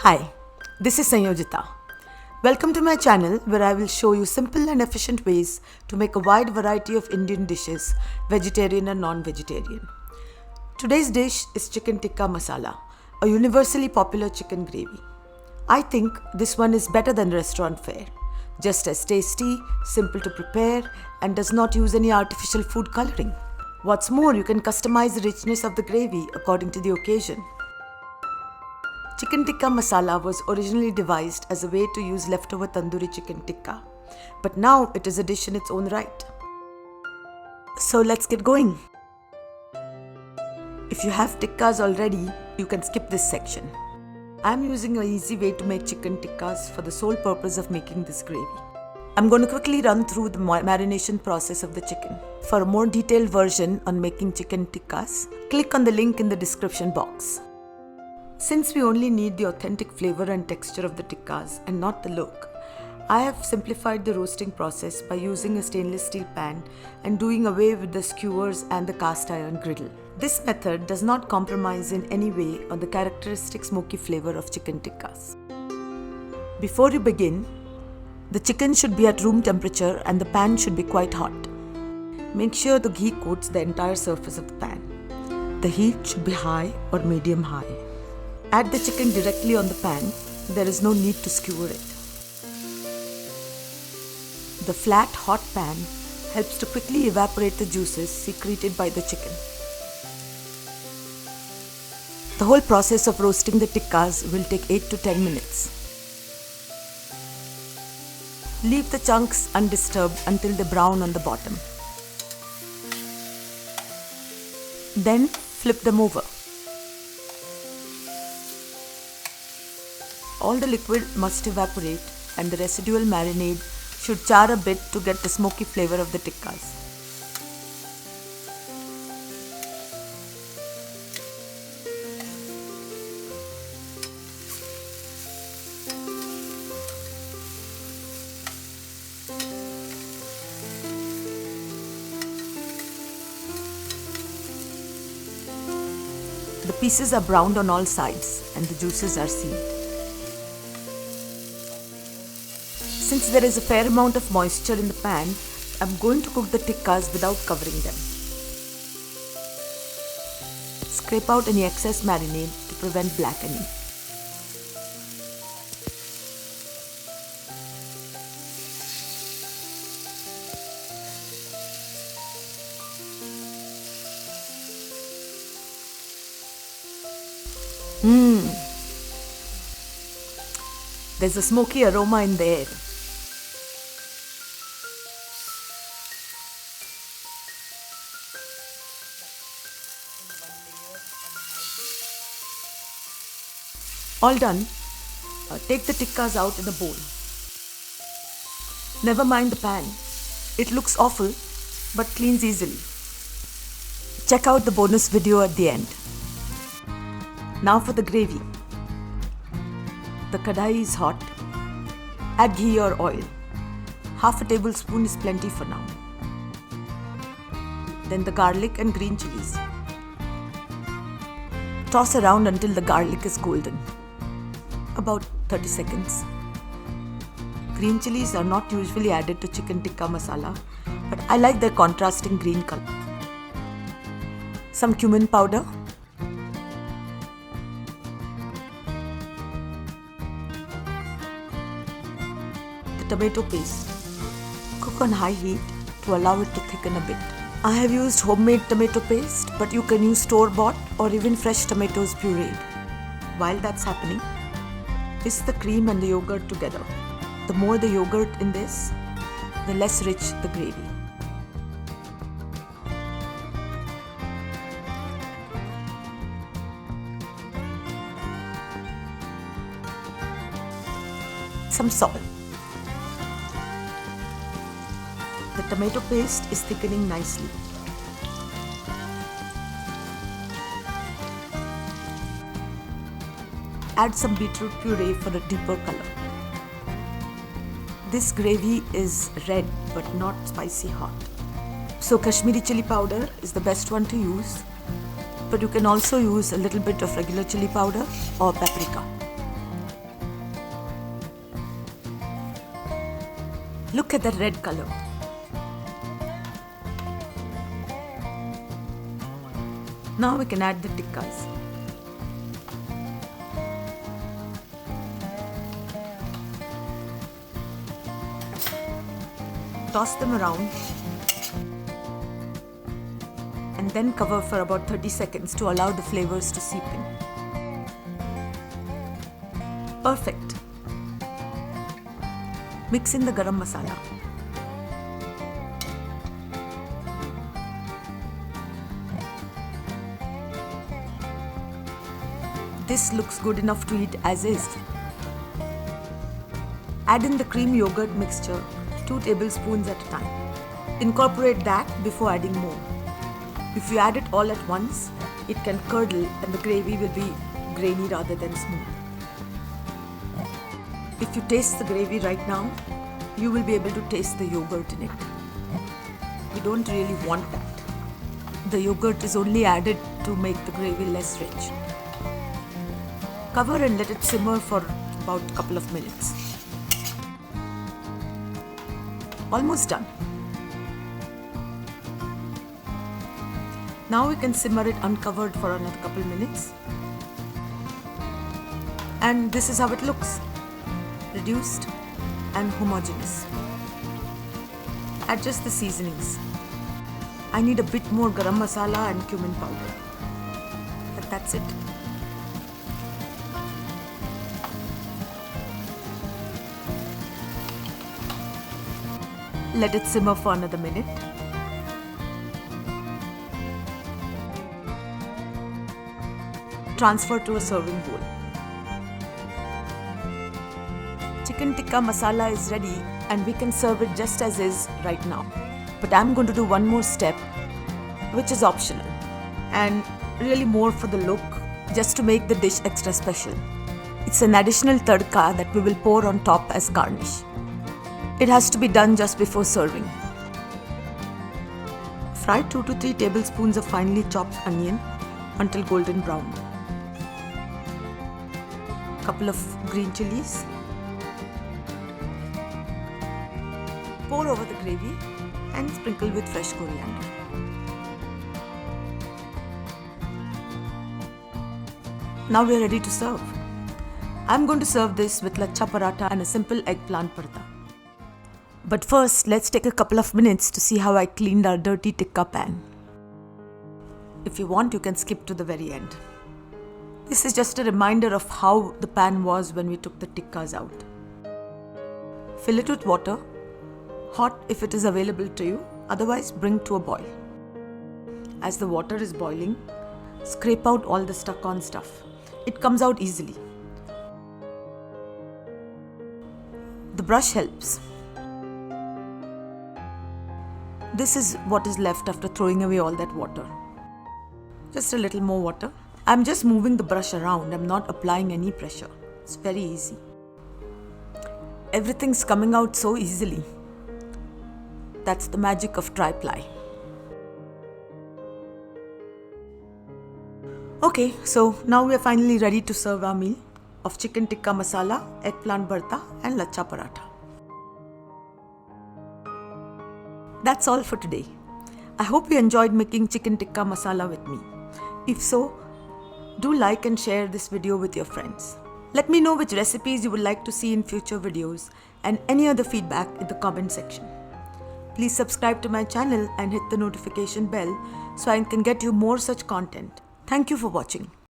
Hi, this is Sanyojita. Welcome to my channel where I will show you simple and efficient ways to make a wide variety of Indian dishes, vegetarian and non-vegetarian. Today's dish is Chicken Tikka Masala, a universally popular chicken gravy. I think this one is better than restaurant fare, just as tasty, simple to prepare and does not use any artificial food coloring. What's more, you can customize the richness of the gravy according to the occasion. Chicken Tikka Masala was originally devised as a way to use leftover tandoori chicken tikka, but now it is a dish in its own right. So let's get going. If you have tikkas already, you can skip this section. I am using an easy way to make chicken tikkas for the sole purpose of making this gravy. I'm going to quickly run through the marination process of the chicken. For a more detailed version on making chicken tikkas, click on the link in the description box. Since we only need the authentic flavor and texture of the tikkas and not the look, I have simplified the roasting process by using a stainless steel pan and doing away with the skewers and the cast iron griddle. This method does not compromise in any way on the characteristic smoky flavor of chicken tikkas. Before you begin, the chicken should be at room temperature and the pan should be quite hot. Make sure the ghee coats the entire surface of the pan. The heat should be high or medium high. Add the chicken directly on the pan. There is no need to skewer it. The flat, hot pan helps to quickly evaporate the juices secreted by the chicken. The whole process of roasting the tikkas will take 8 to 10 minutes. Leave the chunks undisturbed until they brown on the bottom. Then flip them over. All the liquid must evaporate and the residual marinade should char a bit to get the smoky flavor of the tikkas. The pieces are browned on all sides and the juices are sealed. Since there is a fair amount of moisture in the pan, I am going to cook the tikkas without covering them. Scrape out any excess marinade to prevent blackening. There's a smoky aroma in the air. All done. Take the tikkas out in a bowl. Never mind the pan. It looks awful, but cleans easily. Check out the bonus video at the end. Now for the gravy. The kadai is hot. Add ghee or oil. Half a tablespoon is plenty for now. Then the garlic and green chilies. Toss around until the garlic is golden. About 30 seconds. Green chilies are not usually added to chicken tikka masala, but I like their contrasting green color. Some cumin powder. The tomato paste. Cook on high heat to allow it to thicken a bit. I have used homemade tomato paste, but you can use store-bought or even fresh tomatoes pureed. While that's happening, whisk the cream and the yogurt together. The more the yogurt in this, the less rich the gravy. Some salt. The tomato paste is thickening nicely. Add some beetroot puree for a deeper color. This gravy is red but not spicy hot. So Kashmiri chili powder is the best one to use, but you can also use a little bit of regular chili powder or paprika. Look at that red color. Now we can add the tikkas. Toss them around and then cover for about 30 seconds to allow the flavors to seep in. Perfect. Mix in the garam masala. This looks good enough to eat as is. Add in the cream yogurt mixture, 2 tablespoons at a time. Incorporate that before adding more. If you add it all at once, it can curdle and the gravy will be grainy rather than smooth. If you taste the gravy right now, you will be able to taste the yogurt in it. We don't really want that. The yogurt is only added to make the gravy less rich. Cover and let it simmer for about a couple of minutes. Almost done. Now we can simmer it uncovered for another couple minutes. And this is how it looks. Reduced and homogeneous. Adjust the seasonings. I need a bit more garam masala and cumin powder. But that's it. Let it simmer for another minute. Transfer to a serving bowl. Chicken Tikka Masala is ready and we can serve it just as is right now. But I'm going to do one more step, which is optional and really more for the look, just to make the dish extra special. It's an additional tadka that we will pour on top as garnish. It has to be done just before serving. Fry 2 to 3 tablespoons of finely chopped onion until golden brown. Couple of green chilies. Pour over the gravy and sprinkle with fresh coriander. Now we are ready to serve. I'm going to serve this with lachha paratha and a simple eggplant paratha. But first, let's take a couple of minutes to see how I cleaned our dirty tikka pan. If you want, you can skip to the very end. This is just a reminder of how the pan was when we took the tikkas out. Fill it with water, hot if it is available to you, otherwise bring to a boil. As the water is boiling, scrape out all the stuck-on stuff. It comes out easily. The brush helps. This is what is left after throwing away all that water. Just a little more water. I'm just moving the brush around. I'm not applying any pressure. It's very easy. Everything's coming out so easily. That's the magic of tri-ply. Okay, so now we are finally ready to serve our meal of chicken tikka masala, eggplant bharta and lachha paratha. That's all for today. I hope you enjoyed making chicken tikka masala with me. If so, do like and share this video with your friends. Let me know which recipes you would like to see in future videos and any other feedback in the comment section. Please subscribe to my channel and hit the notification bell so I can get you more such content. Thank you for watching.